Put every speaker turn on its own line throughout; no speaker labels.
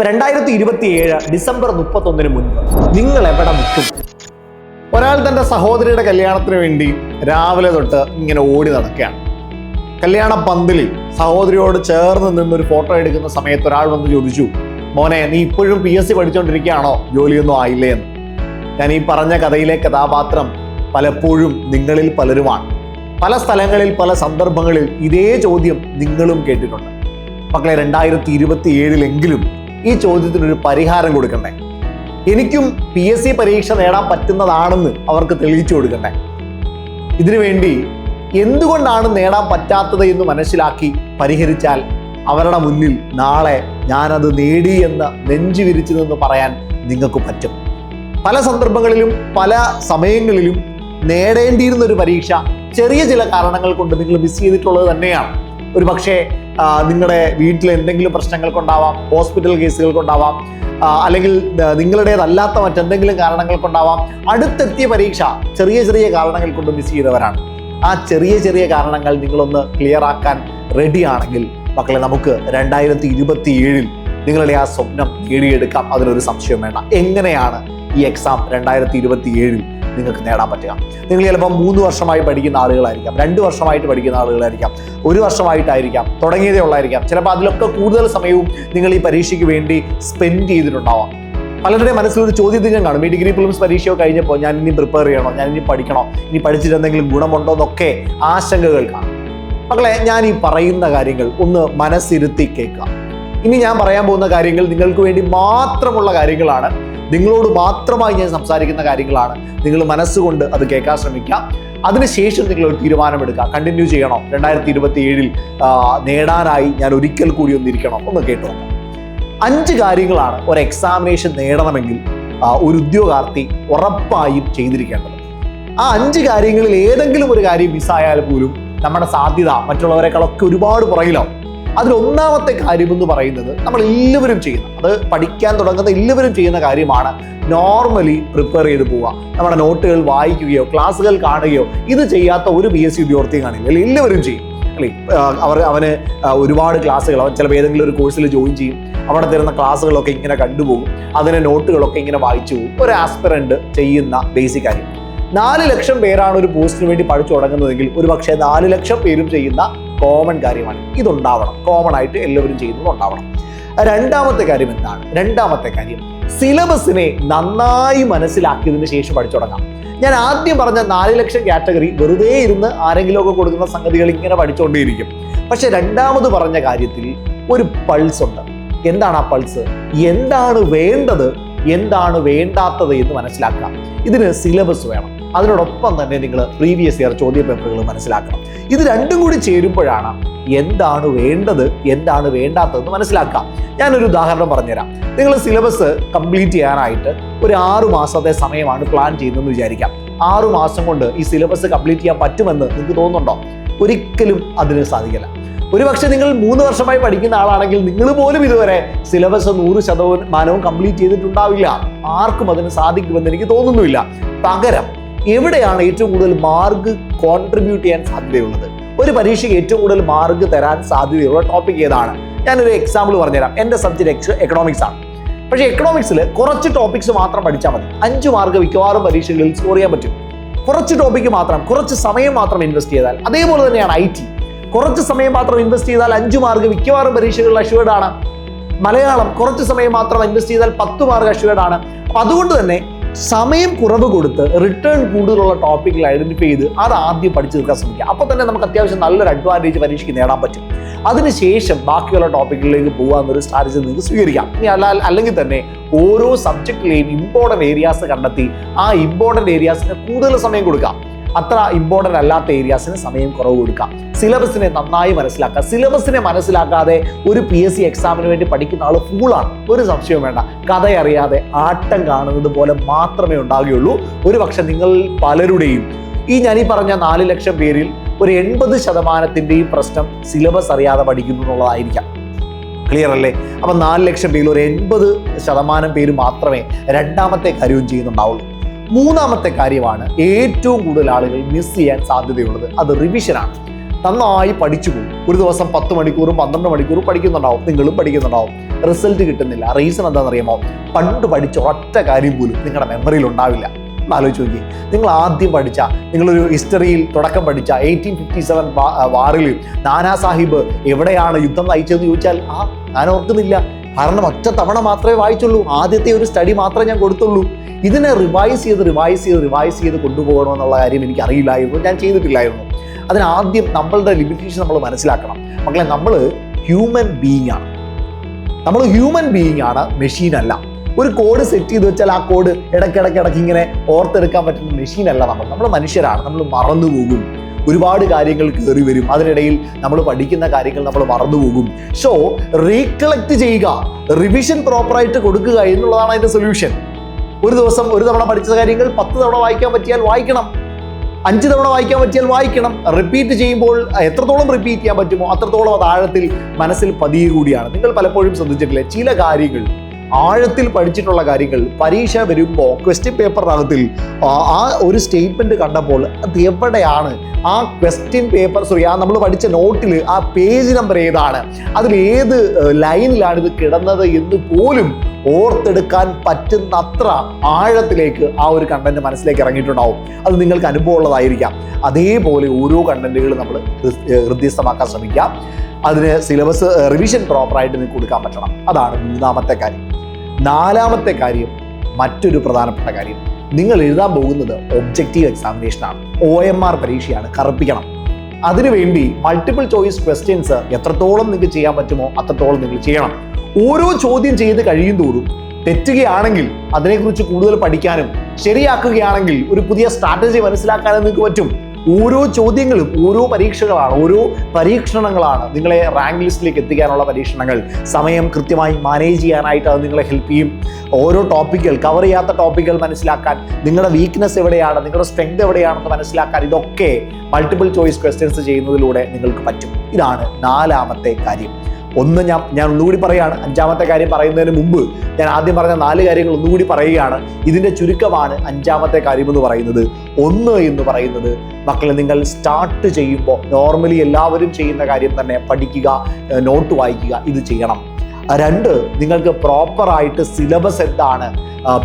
2027 December 31 മുൻപ് നിങ്ങൾ എവിടെ നിൽക്കും? ഒരാൾ തൻ്റെ സഹോദരിയുടെ കല്യാണത്തിന് വേണ്ടി രാവിലെ തൊട്ട് ഇങ്ങനെ ഓടി നടക്കുകയാണ്. കല്യാണ പന്തലിൽ സഹോദരിയോട് ചേർന്ന് നിന്നൊരു ഫോട്ടോ എടുക്കുന്ന സമയത്ത് ഒരാൾ വന്ന് ചോദിച്ചു, മോനെ നീ ഇപ്പോഴും PSC പഠിച്ചുകൊണ്ടിരിക്കുകയാണോ, ജോലിയൊന്നും ആയില്ലേ എന്ന്. ഞാൻ ഈ പറഞ്ഞ കഥയിലെ കഥാപാത്രം പലപ്പോഴും നിങ്ങളിൽ പലരുമാണ്. പല സ്ഥലങ്ങളിൽ പല സന്ദർഭങ്ങളിൽ ഇതേ ചോദ്യം നിങ്ങളും കേട്ടിട്ടുണ്ട്. മക്കളെ, 2027 ഈ ചോദ്യത്തിനൊരു പരിഹാരം കൊടുക്കണ്ടേ? എനിക്കും PSC പരീക്ഷ നേടാൻ പറ്റുന്നതാണെന്ന് അവർക്ക് തെളിയിച്ചു കൊടുക്കണ്ടേ? ഇതിനുവേണ്ടി എന്തുകൊണ്ടാണ് നേടാൻ പറ്റാത്തത് എന്ന് മനസ്സിലാക്കി പരിഹരിച്ചാൽ അവരുടെ മുന്നിൽ നാളെ ഞാനത് നേടി എന്ന് നെഞ്ചു വിരിച്ചു നിന്ന് പറയാൻ നിങ്ങൾക്ക് പറ്റും. പല സന്ദർഭങ്ങളിലും പല സമയങ്ങളിലും നേടേണ്ടിയിരുന്ന ഒരു പരീക്ഷ ചെറിയ ചില കാരണങ്ങൾ കൊണ്ട് നിങ്ങൾ മിസ് ചെയ്തിട്ടുള്ളത് തന്നെയാണ്. ഒരു പക്ഷേ നിങ്ങളുടെ വീട്ടിൽ എന്തെങ്കിലും പ്രശ്നങ്ങൾ കൊണ്ടാവാം, ഹോസ്പിറ്റൽ കേസുകൾ കൊണ്ടാവാം, അല്ലെങ്കിൽ നിങ്ങളുടേതല്ലാത്ത മറ്റെന്തെങ്കിലും കാരണങ്ങൾ കൊണ്ടാവാം. അടുത്തെത്തിയ പരീക്ഷ ചെറിയ ചെറിയ കാരണങ്ങൾ കൊണ്ട് മിസ് ചെയ്തവരാണ്. ആ ചെറിയ ചെറിയ കാരണങ്ങൾ നിങ്ങളൊന്ന് ക്ലിയർ ആക്കാൻ റെഡിയാണെങ്കിൽ മക്കളെ, നമുക്ക് 2027 നിങ്ങളുടെ ആ സ്വപ്നം നേടിയെടുക്കാം. അതിനൊരു സംശയം വേണ്ട. എങ്ങനെയാണ് ഈ എക്സാം 2027 നിങ്ങൾക്ക് നേടാൻ പറ്റുക? നിങ്ങൾ ചിലപ്പോൾ 3 വർഷമായി പഠിക്കുന്ന ആളുകളായിരിക്കാം, 2 വർഷമായിട്ട് പഠിക്കുന്ന ആളുകളായിരിക്കാം, 1 വർഷമായിട്ടായിരിക്കാം, തുടങ്ങിയതേ ഉള്ളായിരിക്കാം. ചിലപ്പോൾ അതിലൊക്കെ കൂടുതൽ സമയവും നിങ്ങൾ ഈ പരീക്ഷയ്ക്ക് വേണ്ടി സ്പെൻഡ് ചെയ്തിട്ടുണ്ടാവാം. പലരുടെ മനസ്സിലൊരു ചോദ്യത്തിനും കാണും, ഈ ഡിഗ്രി പ്രിലിംസ് പരീക്ഷയോ കഴിഞ്ഞപ്പോൾ ഞാൻ ഇനി പ്രിപ്പയർ ചെയ്യണോ, ഞാൻ ഇനി പഠിക്കണോ, ഇനി പഠിച്ചിട്ട് എന്തെങ്കിലും ഗുണമുണ്ടോ എന്നൊക്കെ ആശങ്കകൾ കാണും. മക്കളെ, ഞാൻ ഈ പറയുന്ന കാര്യങ്ങൾ ഒന്ന് മനസ്സിരുത്തി കേൾക്കുക. ഇനി ഞാൻ പറയാൻ പോകുന്ന കാര്യങ്ങൾ നിങ്ങൾക്ക് വേണ്ടി മാത്രമുള്ള കാര്യങ്ങളാണ്. നിങ്ങളോട് മാത്രമായി ഞാൻ സംസാരിക്കുന്ന കാര്യങ്ങളാണ്. നിങ്ങൾ മനസ്സുകൊണ്ട് അത് കേൾക്കാൻ ശ്രമിക്കുക. അതിനുശേഷം നിങ്ങൾ ഒരു തീരുമാനമെടുക്കുക. കണ്ടിന്യൂ ചെയ്യണോ, 2027 നേടാനായി ഞാൻ ഒരിക്കൽ കൂടി ഒന്നിരിക്കണോ, ഒന്ന് കേട്ടോ. 5 കാര്യങ്ങളാണ് ഒരു എക്സാമിനേഷൻ നേടണമെങ്കിൽ ഒരു ഉദ്യോഗാർത്ഥി ഉറപ്പായും ചെയ്തിരിക്കേണ്ടത്. ആ 5 കാര്യങ്ങളിൽ ഏതെങ്കിലും ഒരു കാര്യം മിസ്സായാൽ പോലും നമ്മുടെ സാധ്യത മറ്റുള്ളവരെക്കാളൊക്കെ ഒരുപാട് പുറകിലാവും. അതിലൊന്നാമത്തെ കാര്യം എന്ന് പറയുന്നത് നമ്മൾ എല്ലാവരും ചെയ്യുന്ന, അത് പഠിക്കാൻ തുടങ്ങുന്ന എല്ലാവരും ചെയ്യുന്ന കാര്യമാണ് നോർമലി പ്രിപ്പയർ ചെയ്ത് പോവുക. നമ്മുടെ നോട്ടുകൾ വായിക്കുകയോ ക്ലാസ്സുകൾ കാണുകയോ ഇത് ചെയ്യാത്ത ഒരു PSC ഉദ്യോഗാർത്ഥിയും കാണില്ല. അല്ലെ, എല്ലാവരും ചെയ്യും. അല്ലേ, അവന് ഒരുപാട് ക്ലാസ്സുകൾ, അവൻ ചിലപ്പോൾ ഏതെങ്കിലും ഒരു കോഴ്സിൽ ജോയിൻ ചെയ്യും, അവിടെ തരുന്ന ക്ലാസ്സുകളൊക്കെ ഇങ്ങനെ കണ്ടുപോകും, അതിൻ്റെ നോട്ടുകളൊക്കെ ഇങ്ങനെ വായിച്ചു പോകും. ഒരു ആസ്പിറന്റ് ചെയ്യുന്ന ബേസിക് കാര്യം. 4 ലക്ഷം പേരാണ് ഒരു പോസ്റ്റിന് വേണ്ടി പഠിച്ചു തുടങ്ങുന്നതെങ്കിൽ ഒരു പക്ഷേ 4 ലക്ഷം പേരും ചെയ്യുന്ന കോമൺ കാര്യമാണ്. ഇതുണ്ടാവണം, കോമൺ ആയിട്ട് എല്ലാവരും ചെയ്യുന്നത് ഉണ്ടാവണം. രണ്ടാമത്തെ കാര്യം എന്താണ്? രണ്ടാമത്തെ കാര്യം സിലബസിനെ നന്നായി മനസ്സിലാക്കിയതിന് ശേഷം പഠിച്ചു തുടങ്ങാം. ഞാൻ ആദ്യം പറഞ്ഞ 4 ലക്ഷം കാറ്റഗറി വെറുതെ ഇരുന്ന് ആരെങ്കിലുമൊക്കെ കൊടുക്കുന്ന സംഗതികൾ ഇങ്ങനെ പഠിച്ചുകൊണ്ടേയിരിക്കും. പക്ഷെ രണ്ടാമത് പറഞ്ഞ കാര്യത്തിൽ ഒരു പൾസ് ഉണ്ട്. എന്താണ് ആ പൾസ്? എന്താണ് വേണ്ടത്, എന്താണ് വേണ്ടാത്തത് എന്ന് മനസ്സിലാക്കാം. ഇതിന് സിലബസ് വേണം. അതിനോടൊപ്പം തന്നെ നിങ്ങൾ പ്രീവിയസ് ഇയർ ചോദ്യ പേപ്പറുകൾ മനസ്സിലാക്കണം. ഇത് രണ്ടും കൂടി ചേരുമ്പോഴാണ് എന്താണ് വേണ്ടത്, എന്താണ് വേണ്ടാത്തതെന്ന് മനസ്സിലാക്കാം. ഞാനൊരു ഉദാഹരണം പറഞ്ഞുതരാം. നിങ്ങൾ സിലബസ് കംപ്ലീറ്റ് ചെയ്യാനായിട്ട് ഒരു 6 മാസത്തെ സമയമാണ് പ്ലാൻ ചെയ്യുന്നതെന്ന് വിചാരിക്കാം. 6 മാസം കൊണ്ട് ഈ സിലബസ് കംപ്ലീറ്റ് ചെയ്യാൻ പറ്റുമെന്ന് നിങ്ങൾക്ക് തോന്നുന്നുണ്ടോ? ഒരിക്കലും അതിന് സാധിക്കില്ല. ഒരുപക്ഷെ നിങ്ങൾ 3 വർഷമായി പഠിക്കുന്ന ആളാണെങ്കിൽ നിങ്ങൾ പോലും ഇതുവരെ സിലബസ് 100% കംപ്ലീറ്റ് ചെയ്തിട്ടുണ്ടാവില്ല. ആർക്കും അതിന് സാധിക്കുമെന്ന് എനിക്ക് തോന്നുന്നുമില്ല. പകരം എവിടെയാണ് ഏറ്റവും കൂടുതൽ മാർക്ക് കോൺട്രിബ്യൂട്ട് ചെയ്യാൻ സാധ്യതയുള്ളത്? ഒരു പരീക്ഷയ്ക്ക് ഏറ്റവും കൂടുതൽ മാർക്ക് തരാൻ സാധ്യതയുള്ള ടോപ്പിക് ഏതാണ്? ഞാനൊരു എക്സാമ്പിൾ പറഞ്ഞുതരാം. എൻ്റെ സബ്ജക്റ്റ് എക്കണോമിക്സ് ആണ്. പക്ഷേ എക്കണോമിക്സിൽ കുറച്ച് ടോപ്പിക്സ് മാത്രം പഠിച്ചാൽ മതി. 5 മാർക്ക് മിക്കവാറും പരീക്ഷകളിൽ സ്കോർ ചെയ്യാൻ പറ്റും. കുറച്ച് ടോപ്പിക്ക് മാത്രം, കുറച്ച് സമയം മാത്രം ഇൻവെസ്റ്റ് ചെയ്താൽ. അതേപോലെ തന്നെയാണ് IT. കുറച്ച് സമയം മാത്രം ഇൻവെസ്റ്റ് ചെയ്താൽ 5 മാർക്ക് മിക്കവാറും പരീക്ഷകളിൽ അഷ്വേർഡ് ആണ്. മലയാളം കുറച്ച് സമയം മാത്രം ഇൻവെസ്റ്റ് ചെയ്താൽ 10 മാർക്ക് അഷ്വേർഡ് ആണ്. അപ്പം അതുകൊണ്ട് തന്നെ സമയം കുറവ് കൊടുത്ത് റിട്ടേൺ കൂടുതലുള്ള ടോപ്പിക്കിൽ ഐഡന്റിഫൈ ചെയ്ത് അത് ആദ്യം പഠിച്ചു തീർക്കാൻ ശ്രമിക്കുക. അപ്പോൾ തന്നെ നമുക്ക് അത്യാവശ്യം നല്ലൊരു അഡ്വാൻറ്റേജ് പരീക്ഷയ്ക്ക് നേടാൻ പറ്റും. അതിനുശേഷം ബാക്കിയുള്ള ടോപ്പിക്കിലേക്ക് പോകാമെന്നൊരു സ്ട്രാറ്റജി നിങ്ങൾക്ക് സ്വീകരിക്കാം. ഇനി അല്ലെങ്കിൽ തന്നെ ഓരോ സബ്ജക്റ്റിലെയും ഇമ്പോർട്ടൻ്റ് ഏരിയാസ് കണ്ടെത്തി ആ ഇമ്പോർട്ടൻ്റ് ഏരിയാസിന് കൂടുതൽ സമയം കൊടുക്കാം. അത്ര ഇമ്പോർട്ടൻ്റ് അല്ലാത്ത ഏരിയാസിന് സമയം കുറവ് കൊടുക്കാം. സിലബസിനെ നന്നായി മനസ്സിലാക്കുക. സിലബസിനെ മനസ്സിലാക്കാതെ ഒരു PSC എക്സാമിന് വേണ്ടി പഠിക്കുന്ന ആൾ ഫൂളാണ്, ഒരു സംശയവും വേണ്ട. കഥയറിയാതെ ആട്ടം കാണുന്നത് പോലെ മാത്രമേ ഉണ്ടാകുകയുള്ളൂ. ഒരു പക്ഷെ നിങ്ങൾ പലരുടെയും ഞാൻ ഈ പറഞ്ഞ 4 ലക്ഷം പേരിൽ ഒരു 80% പ്രശ്നം സിലബസ് അറിയാതെ പഠിക്കുന്നു എന്നുള്ളതായിരിക്കാം. ക്ലിയർ അല്ലേ? അപ്പം 4 ലക്ഷം പേരിൽ ഒരു 80% പേര് മാത്രമേ രണ്ടാമത്തെ കാര്യവും ചെയ്യുന്നുണ്ടാവുള്ളൂ. മൂന്നാമത്തെ കാര്യമാണ് ഏറ്റവും കൂടുതൽ ആളുകൾ മിസ് ചെയ്യാൻ സാധ്യതയുള്ളത്. അത് റിവിഷനാണ്. നന്നായി പഠിച്ചു പോകും. ഒരു ദിവസം 10 മണിക്കൂറും 12 മണിക്കൂറും പഠിക്കുന്നുണ്ടാവും, നിങ്ങളും പഠിക്കുന്നുണ്ടാവും. റിസൾട്ട് കിട്ടുന്നില്ല? റീസൺ എന്താണെന്നറിയാമോ? പണ്ട് പഠിച്ച ഒറ്റ കാര്യം പോലും നിങ്ങളുടെ മെമ്മറിയിൽ ഉണ്ടാവില്ല. ആലോചിച്ച് നോക്കി, നിങ്ങൾ ആദ്യം പഠിച്ച, നിങ്ങളൊരു ഹിസ്റ്ററിയിൽ തുടക്കം പഠിച്ച 1857 വാറിൽ നാനാ സാഹിബ് എവിടെയാണ് യുദ്ധം നയിച്ചതെന്ന് ചോദിച്ചാൽ ഞാൻ ഓർക്കുന്നില്ല. കാരണം ഒറ്റ തവണ മാത്രമേ വായിച്ചുള്ളൂ, ആദ്യത്തെ ഒരു സ്റ്റഡി മാത്രമേ ഞാൻ കൊടുത്തുള്ളൂ. ഇതിനെ റിവൈസ് ചെയ്ത് കൊണ്ടുപോകണമെന്നുള്ള കാര്യം എനിക്ക് അറിയില്ലായിരുന്നു, ഞാൻ ചെയ്തിട്ടില്ലായിരുന്നു. അതിനാദ്യം നമ്മളുടെ ലിമിറ്റേഷൻ നമ്മൾ മനസ്സിലാക്കണം. മക്കളെ, നമ്മൾ ഹ്യൂമൻ ബീയിങ് ആണ്, മെഷീൻ അല്ല. ഒരു കോഡ് സെറ്റ് ചെയ്ത് വെച്ചാൽ ആ കോഡ് ഇടയ്ക്കിടയ്ക്ക് ഇങ്ങനെ ഓർത്തെടുക്കാൻ പറ്റുന്ന മെഷീൻ അല്ല നമ്മൾ മനുഷ്യരാണ്. നമ്മൾ മറന്നുപോകും, ഒരുപാട് കാര്യങ്ങൾ കയറി വരും, അതിനിടയിൽ നമ്മൾ പഠിക്കുന്ന കാര്യങ്ങൾ നമ്മൾ മറന്നുപോകും. സോ റീകളക്ട് ചെയ്യുക, റിവിഷൻ പ്രോപ്പറായിട്ട് കൊടുക്കുക എന്നുള്ളതാണ് അതിന്റെ സൊല്യൂഷൻ. ഒരു തവണ പഠിച്ച കാര്യങ്ങൾ 10 തവണ വായിക്കാൻ പറ്റിയാൽ വായിക്കണം, 5 തവണ വായിക്കാൻ പറ്റിയാൽ വായിക്കണം. റിപ്പീറ്റ് ചെയ്യുമ്പോൾ എത്രത്തോളം റിപ്പീറ്റ് ചെയ്യാൻ പറ്റുമോ അത്രത്തോളം അത് ആഴത്തിൽ മനസ്സിൽ പതിയുക കൂടിയാണ്. നിങ്ങൾ പലപ്പോഴും ശ്രദ്ധിച്ചിട്ടില്ലേ, ചില കാര്യങ്ങൾ, ആഴത്തിൽ പഠിച്ചിട്ടുള്ള കാര്യങ്ങൾ പരീക്ഷ വരുമ്പോൾ ക്വസ്റ്റ്യൻ പേപ്പറിനകത്തിൽ ആ ഒരു സ്റ്റേറ്റ്മെന്റ് കണ്ടപ്പോൾ അത് എവിടെയാണ്, ആ ക്വസ്റ്റ്യൻ പേപ്പർ നമ്മൾ പഠിച്ച നോട്ടിൽ ആ പേജ് നമ്പർ ഏതാണ്, അതിൽ ഏത് ലൈനിലാണ് ഇത് കിടന്നത് എന്ന് പോലും ഓർത്തെടുക്കാൻ പറ്റുന്നത്ര ആഴത്തിലേക്ക് ആ ഒരു കണ്ടന്റ് മനസ്സിലേക്ക് ഇറങ്ങിയിട്ടുണ്ടാവും. അത് നിങ്ങൾക്ക് അനുഭവമുള്ളതായിരിക്കാം. അതേപോലെ ഓരോ കണ്ടന്റുകളും നമ്മൾ ഹൃദ്യസ്ഥമാക്കാൻ ശ്രമിക്കാം. അതിന് സിലബസ് റിവിഷൻ പ്രോപ്പറായിട്ട് നിങ്ങൾക്ക് കൊടുക്കാൻ പറ്റണം. അതാണ് 3ാമത്തെ കാര്യം. 4ാമത്തെ കാര്യം, മറ്റൊരു പ്രധാനപ്പെട്ട കാര്യം, നിങ്ങൾ എഴുതാൻ പോകുന്നത് ഒബ്ജക്റ്റീവ് എക്സാമിനേഷനാണ്, OMR പരീക്ഷയാണ്, കറുപ്പിക്കണം. അതിനുവേണ്ടി മൾട്ടിപ്പിൾ ചോയ്സ് ക്വസ്റ്റ്യൻസ് എത്രത്തോളം നിങ്ങൾക്ക് ചെയ്യാൻ പറ്റുമോ അത്രത്തോളം നിങ്ങൾ ചെയ്യണം. ഓരോ ചോദ്യം ചെയ്ത് കഴിയും തോറും തെറ്റുകയാണെങ്കിൽ അതിനെക്കുറിച്ച് കൂടുതൽ പഠിക്കാനും, ശരിയാക്കുകയാണെങ്കിൽ ഒരു പുതിയ സ്ട്രാറ്റജി മനസ്സിലാക്കാനും നിങ്ങൾക്ക് പറ്റും. ഓരോ ചോദ്യങ്ങളും ഓരോ പരീക്ഷകളാണ്, ഓരോ പരീക്ഷണങ്ങളാണ് നിങ്ങളെ റാങ്ക് ലിസ്റ്റിലേക്ക് എത്തിക്കാനുള്ള പരീക്ഷണങ്ങൾ. സമയം കൃത്യമായി മാനേജ് ചെയ്യാനായിട്ട് അത് നിങ്ങളെ ഹെൽപ്പ് ചെയ്യും. ഓരോ ടോപ്പിക്കുകൾ, കവർ ചെയ്യാത്ത ടോപ്പിക്കുകൾ മനസ്സിലാക്കാൻ, നിങ്ങളുടെ വീക്ക്നെസ് എവിടെയാണ്, നിങ്ങളുടെ സ്ട്രെങ്ത് എവിടെയാണെന്ന് മനസ്സിലാക്കാൻ, ഇതൊക്കെ മൾട്ടിപ്പിൾ ചോയ്സ് ക്വസ്റ്റ്യൻസ് ചെയ്യുന്നതിലൂടെ നിങ്ങൾക്ക് പറ്റും. ഇതാണ് 4ാമത്തെ കാര്യം. ഞാൻ ഒന്നുകൂടി പറയുകയാണ്. 5ാമത്തെ കാര്യം പറയുന്നതിന് മുമ്പ് ഞാൻ ആദ്യം പറഞ്ഞ 4 കാര്യങ്ങൾ ഒന്നുകൂടി പറയുകയാണ്. ഇതിന്റെ ചുരുക്കമാണ് 5ാമത്തെ കാര്യം എന്ന് പറയുന്നത്. 1 എന്ന് പറയുന്നത്, മക്കളെ, നിങ്ങൾ സ്റ്റാർട്ട് ചെയ്യുമ്പോൾ നോർമലി എല്ലാവരും ചെയ്യുന്ന കാര്യം തന്നെ, പഠിക്കുക, നോട്ട് വായിക്കുക, ഇത് ചെയ്യണം. 2, നിങ്ങൾക്ക് പ്രോപ്പറായിട്ട് സിലബസ് എന്താണ്,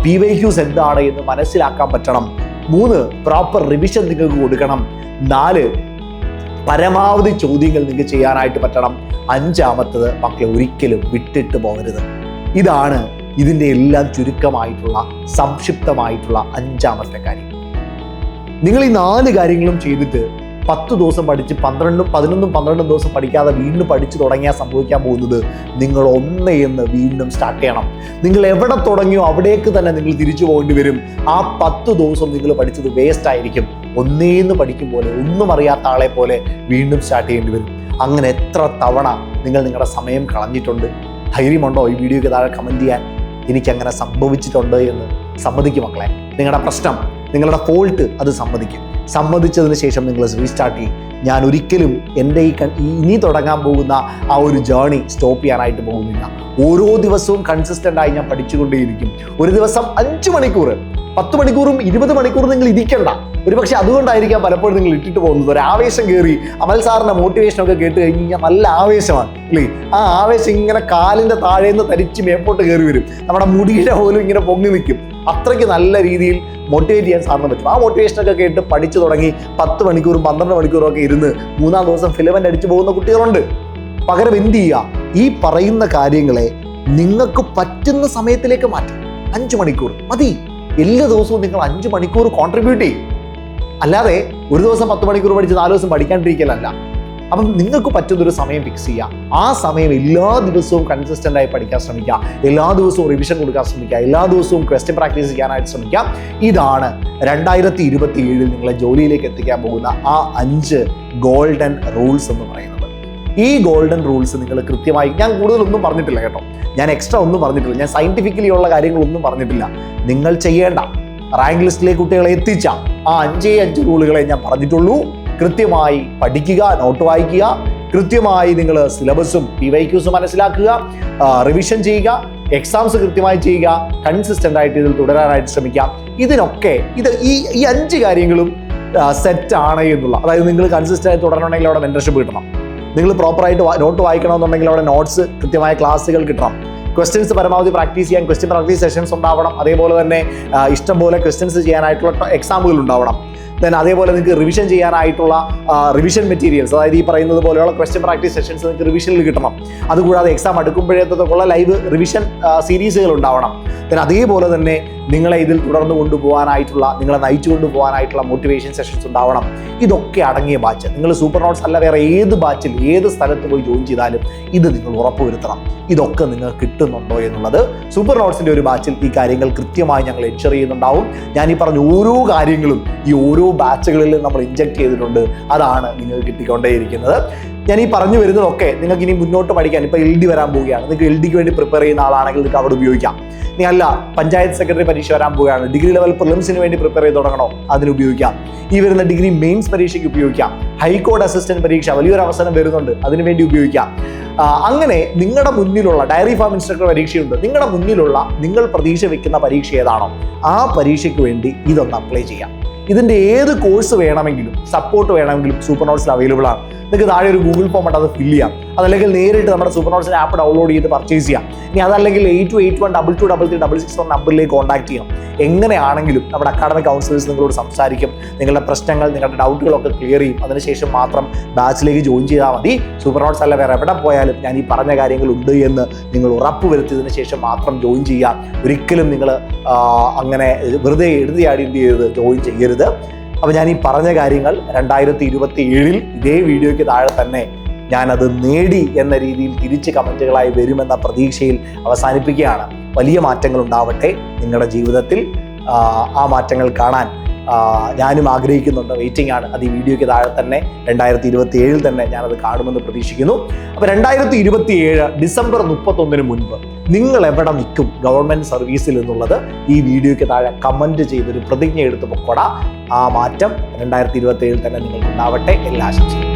PYQs എന്താണ് എന്ന് മനസ്സിലാക്കാൻ പറ്റണം. 3, പ്രോപ്പർ റിവിഷൻ നിങ്ങൾക്ക് കൊടുക്കണം. 4, പരമാവധി ചോദ്യങ്ങൾ നിങ്ങൾക്ക് ചെയ്യാനായിട്ട് പറ്റണം. 5ാമത്തത്, മക്കളെ, ഒരിക്കലും വിട്ടിട്ട് പോകരുത്. ഇതാണ് ഇതിൻ്റെ എല്ലാം ചുരുക്കമായിട്ടുള്ള, സംക്ഷിപ്തമായിട്ടുള്ള 5ാമത്തെ കാര്യം. നിങ്ങൾ ഈ 4 കാര്യങ്ങളും ചെയ്തിട്ട് 10 ദിവസം പഠിച്ച് 11 ദിവസം പഠിക്കാതെ വീണ്ടും പഠിച്ചു തുടങ്ങിയാൽ സംഭവിക്കാൻ പോകുന്നത്, നിങ്ങൾ 1 എന്ന് വീണ്ടും സ്റ്റാർട്ട് ചെയ്യണം. നിങ്ങൾ എവിടെ തുടങ്ങിയോ അവിടേക്ക് തന്നെ നിങ്ങൾ തിരിച്ചു പോകേണ്ടി വരും. ആ 10 ദിവസം നിങ്ങൾ പഠിച്ചത് വേസ്റ്റ് ആയിരിക്കും. 1 എന്ന് പഠിക്കും പോലെ, ഒന്നും അറിയാത്ത ആളെ പോലെ വീണ്ടും സ്റ്റാർട്ട് ചെയ്യേണ്ടി വരും. അങ്ങനെ എത്ര തവണ നിങ്ങൾ നിങ്ങളുടെ സമയം കളഞ്ഞിട്ടുണ്ട്? ധൈര്യമുണ്ടോ ഈ വീഡിയോയ്ക്ക് താഴെ കമൻറ്റ് ചെയ്യാൻ? എനിക്കങ്ങനെ സംഭവിച്ചിട്ടുണ്ട് എന്ന് സമ്മതിക്കും മക്കളെ. നിങ്ങളുടെ പ്രശ്നം, നിങ്ങളുടെ ഫോൾട്ട്, അത് സമ്മതിച്ചതിന് ശേഷം നിങ്ങൾ റീസ്റ്റാർട്ട് ചെയ്യും. ഞാൻ ഒരിക്കലും എൻ്റെ ഇനി തുടങ്ങാൻ പോകുന്ന ആ ഒരു ജേർണി സ്റ്റോപ്പ് ചെയ്യാനായിട്ട് പോകുന്നില്ല. ഓരോ ദിവസവും കൺസിസ്റ്റൻ്റ് ആയി ഞാൻ പഠിച്ചുകൊണ്ടേയിരിക്കും. ഒരു ദിവസം 5 മണിക്കൂർ, 10 മണിക്കൂറും 20 മണിക്കൂറും നിങ്ങൾ ഇരിക്കണ്ട. ഒരുപക്ഷെ അതുകൊണ്ടായിരിക്കാം പലപ്പോഴും നിങ്ങൾ ഇട്ടിട്ട് പോകുന്നത്. ഒരു ആവേശം കയറി, അമൽ സാറിൻ്റെ മോട്ടിവേഷനൊക്കെ കേട്ട് കഴിഞ്ഞ് കഴിഞ്ഞാൽ നല്ല ആവേശമാണ് അല്ലേ? ആ ആവേശം ഇങ്ങനെ കാലിൻ്റെ താഴേന്ന് തരിച്ച് മേപ്പോട്ട് കയറി വരും. നമ്മുടെ മുടിയുടെ പോലും ഇങ്ങനെ പൊങ്ങി നിൽക്കും. അത്രയ്ക്ക് നല്ല രീതിയിൽ മോട്ടിവേറ്റ് ചെയ്യാൻ സാറിന് പറ്റും. ആ മോട്ടിവേഷനൊക്കെ കേട്ട് പഠിച്ചു തുടങ്ങി 10 മണിക്കൂറും 12 മണിക്കൂറും ഒക്കെ ഇരുന്ന് 3-ാം ദിവസം ഫിലമെന്റ് അടിച്ചു പോകുന്ന കുട്ടികളുണ്ട്. പകരം എന്ത് ചെയ്യുക? ഈ പറയുന്ന കാര്യങ്ങളെ നിങ്ങൾക്ക് പറ്റുന്ന സമയത്തിലേക്ക് മാറ്റും. 5 മണിക്കൂർ മതി. എല്ലാ ദിവസവും നിങ്ങൾ 5 മണിക്കൂർ കോൺട്രിബ്യൂട്ട് ചെയ്യും. അല്ലാതെ ഒരു ദിവസം 10 മണിക്കൂർ പഠിച്ച് 4 ദിവസം പഠിക്കാണ്ടിരിക്കലല്ല. അപ്പം നിങ്ങൾക്ക് പറ്റുന്നൊരു സമയം ഫിക്സ് ചെയ്യുക. ആ സമയം എല്ലാ ദിവസവും കൺസിസ്റ്റൻ്റ് ആയി പഠിക്കാൻ ശ്രമിക്കുക. എല്ലാ ദിവസവും റിവിഷൻ കൊടുക്കാൻ ശ്രമിക്കുക. എല്ലാ ദിവസവും ക്വസ്റ്റ്യൻ പ്രാക്ടീസ് ചെയ്യാനായിട്ട് ശ്രമിക്കുക. ഇതാണ് 2027 നിങ്ങളെ ജോലിയിലേക്ക് എത്തിക്കാൻ പോകുന്ന ആ 5 ഗോൾഡൻ റൂൾസ് എന്ന് പറയുന്നത്. ഈ ഗോൾഡൻ റൂൾസ് നിങ്ങൾ കൃത്യമായി, ഞാൻ കൂടുതലൊന്നും പറഞ്ഞിട്ടില്ല കേട്ടോ, ഞാൻ എക്സ്ട്രാ ഒന്നും പറഞ്ഞിട്ടില്ല, ഞാൻ സയന്റിഫിക്കലി ഉള്ള കാര്യങ്ങളൊന്നും പറഞ്ഞിട്ടില്ല. നിങ്ങൾ ചെയ്യേണ്ട, റാങ്ക് ലിസ്റ്റിലേക്ക് കുട്ടികളെ എത്തിച്ച ആ 5 റൂളുകളെ ഞാൻ പറഞ്ഞിട്ടുള്ളൂ. കൃത്യമായി പഠിക്കുക, നോട്ട് വായിക്കുക, കൃത്യമായി നിങ്ങൾ സിലബസും PYQs മനസ്സിലാക്കുക, റിവിഷൻ ചെയ്യുക, എക്സാംസ് കൃത്യമായി ചെയ്യുക, കൺസിസ്റ്റൻ്റ് ആയിട്ട് ഇതിൽ തുടരാനായിട്ട് ശ്രമിക്കാം. ഇതിനൊക്കെ ഈ 5 കാര്യങ്ങളും സെറ്റ് ആണ് എന്നുള്ള, അതായത് നിങ്ങൾ കൺസിസ്റ്റൻ്റ് ആയി തുടരണമെങ്കിൽ അവിടെ മെന്റർഷിപ്പ് കിട്ടണം. നിങ്ങൾ പ്രോപ്പറായിട്ട് നോട്ട് വായിക്കണമെന്നുണ്ടെങ്കിൽ അവിടെ നോട്ട്സ്, കൃത്യമായ ക്ലാസ്സുകൾ കിട്ടണം. ക്വസ്റ്റ്യൻസ് പരമാവധി പ്രാക്ടീസ് ചെയ്യാൻ ക്വസ്റ്റ്യൻ പ്രാക്ടീസ് സെഷൻസ് ഉണ്ടാവണം. അതേപോലെ തന്നെ ഇഷ്ടംപോലെ ക്വസ്റ്റ്യൻസ് ചെയ്യാനായിട്ടുള്ള എക്സാമുകൾ ഉണ്ടാവണം. ദെൻ അതേപോലെ നിങ്ങൾക്ക് റിവിഷൻ ചെയ്യാനായിട്ടുള്ള റിവിഷൻ മെറ്റീരിയൽസ്, അതായത് ഈ പറയുന്നത് പോലെയുള്ള ക്വസ്റ്റ്യൻ പ്രാക്ടീസ് സെഷൻസ് നിങ്ങൾക്ക് റിവിഷനിൽ കിട്ടണം. അതുകൂടാതെ എക്സാം അടുക്കുമ്പോഴത്തേക്കുള്ള ലൈവ് റിവിഷൻ സീരീസുകൾ ഉണ്ടാവണം. ദെൻ അതേപോലെ തന്നെ നിങ്ങളെ ഇതിൽ തുടർന്ന് കൊണ്ടുപോകാനായിട്ടുള്ള, നിങ്ങളെ നയിച്ചു കൊണ്ടുപോകാനായിട്ടുള്ള മോട്ടിവേഷൻ സെഷൻസ് ഉണ്ടാവണം. ഇതൊക്കെ അടങ്ങിയ ബാച്ച്. നിങ്ങൾ സൂപ്പർ നോട്ട്സ് അല്ല വേറെ ഏത് ബാച്ചിൽ ഏത് സ്ഥലത്ത് പോയി ജോയിൻ ചെയ്താലും ഇത് നിങ്ങൾ ഉറപ്പുവരുത്തണം. ഇതൊക്കെ നിങ്ങൾക്ക് കിട്ടുന്നുണ്ടോ എന്നുള്ളത് സൂപ്പർ നോട്ട്സിൻ്റെ ഒരു ബാച്ചിൽ ഈ കാര്യങ്ങൾ കൃത്യമായി ഞങ്ങൾ എൻഷർ ചെയ്യുന്നുണ്ടാവും. ഞാൻ ഈ പറഞ്ഞ ഓരോ കാര്യങ്ങളും ഈ ഓരോ ബാച്ചുകളിൽ നമ്മൾ ഇൻജക്ട് ചെയ്തിട്ടുണ്ട്. അതാണ് നിങ്ങൾക്ക് കിട്ടിക്കൊണ്ടേയിരിക്കുന്നത്. ഞാൻ ഈ പറഞ്ഞു വരുന്നതൊക്കെ നിങ്ങൾക്ക് ഇനി മുന്നോട്ട് പഠിക്കാൻ, ഇപ്പോൾ LD വരാൻ പോവുകയാണ്, നിങ്ങൾക്ക് LDക്ക് വേണ്ടി പ്രിപ്പയർ ചെയ്യുന്ന ആളാണെങ്കിൽ നിങ്ങൾക്ക് അവിടെ ഉപയോഗിക്കാം. ഇനി അല്ല, പഞ്ചായത്ത് സെക്രട്ടറി പരീക്ഷ വരാൻ പോവുകയാണ്, ഡിഗ്രി ലെവൽ പ്രിലിംസിന് വേണ്ടി പ്രിപ്പയർ ചെയ്ത് തുടങ്ങണോ, അതിന് ഉപയോഗിക്കാം. ഈ വരുന്ന ഡിഗ്രി മെയിൻസ് പരീക്ഷയ്ക്ക് ഉപയോഗിക്കാം. ഹൈക്കോടതി അസിസ്റ്റന്റ് പരീക്ഷ വലിയൊരു അവസരം വരുന്നുണ്ട്, അതിനു വേണ്ടി ഉപയോഗിക്കാം. അങ്ങനെ നിങ്ങളുടെ മുന്നിലുള്ള ഡയറി ഫാം ഇൻസ്ട്രക്ടർ പരീക്ഷയുണ്ട്. നിങ്ങളുടെ മുന്നിലുള്ള നിങ്ങൾ പ്രതീക്ഷ വെക്കുന്ന പരീക്ഷ ഏതാണോ ആ പരീക്ഷയ്ക്ക് വേണ്ടി ഇതൊന്ന് അപ്ലൈ ചെയ്യാം. ഇതിൻ്റെ ഏത് കോഴ്സ് വേണമെങ്കിലും സപ്പോർട്ട് വേണമെങ്കിലും സൂപ്പർ നോട്ട്സിൽ അവൈലബിൾ ആണ്. നിങ്ങൾക്ക് താഴെ ഒരു ഗൂഗിൾ ഫോം ഉണ്ട്, അത് ഫില്ല് ചെയ്യാം. അതല്ലെങ്കിൽ നേരിട്ട് നമ്മുടെ സൂപ്പർ നോട്ട്സിൻ്റെ ആപ്പ് ഡൗൺലോഡ് ചെയ്ത് പർച്ചേസ് ചെയ്യാം. ഇനി അതല്ലെങ്കിൽ 8281223366 നമ്പറിലേക്ക് കോൺടാക്ട് ചെയ്യണം. എങ്ങനെയാണെങ്കിലും നമ്മുടെ അക്കാഡമിക് കൗൺസിലേഴ്സ് നിങ്ങളോട് സംസാരിക്കും. നിങ്ങളുടെ പ്രശ്നങ്ങൾ, നിങ്ങളുടെ ഡൗട്ടുകളൊക്കെ ക്ലിയർ ചെയ്യും. അതിനുശേഷം മാത്രം ബാച്ചിലേക്ക് ജോയിൻ ചെയ്താൽ മതി. സൂപ്പർ നോട്ട്സ് അല്ല വേറെ എവിടെ പോയാലും ഞാൻ ഈ പറഞ്ഞ കാര്യങ്ങളുണ്ട് എന്ന് നിങ്ങൾ ഉറപ്പ് വരുത്തിയതിനു ശേഷം മാത്രം ജോയിൻ ചെയ്യാം. ഒരിക്കലും നിങ്ങൾ അങ്ങനെ വെറുതെ എഴുതിയാടി ജോയിൻ ചെയ്യരുത്. അപ്പോൾ ഞാൻ ഈ പറഞ്ഞ കാര്യങ്ങൾ 2027 ഇതേ വീഡിയോയ്ക്ക് താഴെ തന്നെ ഞാനത് നേടി എന്ന രീതിയിൽ തിരിച്ച് കമൻറ്റുകളായി വരുമെന്ന പ്രതീക്ഷയിൽ അവസാനിപ്പിക്കുകയാണ്. വലിയ മാറ്റങ്ങൾ ഉണ്ടാവട്ടെ നിങ്ങളുടെ ജീവിതത്തിൽ. ആ മാറ്റങ്ങൾ കാണാൻ ഞാനും ആഗ്രഹിക്കുന്നുണ്ട്. വെയിറ്റിംഗ് ആണ്. അത് ഈ വീഡിയോയ്ക്ക് താഴെ തന്നെ 2027 തന്നെ ഞാനത് കാണുമെന്ന് പ്രതീക്ഷിക്കുന്നു. അപ്പോൾ 2027 ഡിസംബർ 31 മുൻപ് നിങ്ങൾ എവിടെ നിൽക്കും ഗവൺമെൻറ് സർവീസിൽ എന്നുള്ളത് ഈ വീഡിയോയ്ക്ക് താഴെ കമൻറ്റ് ചെയ്തൊരു പ്രതിജ്ഞ എടുത്ത് പൊക്കോടാ. ആ മാറ്റം 2027 തന്നെ നിങ്ങൾക്ക് ഉണ്ടാവട്ടെ. എല്ലാ ആശംസകളും.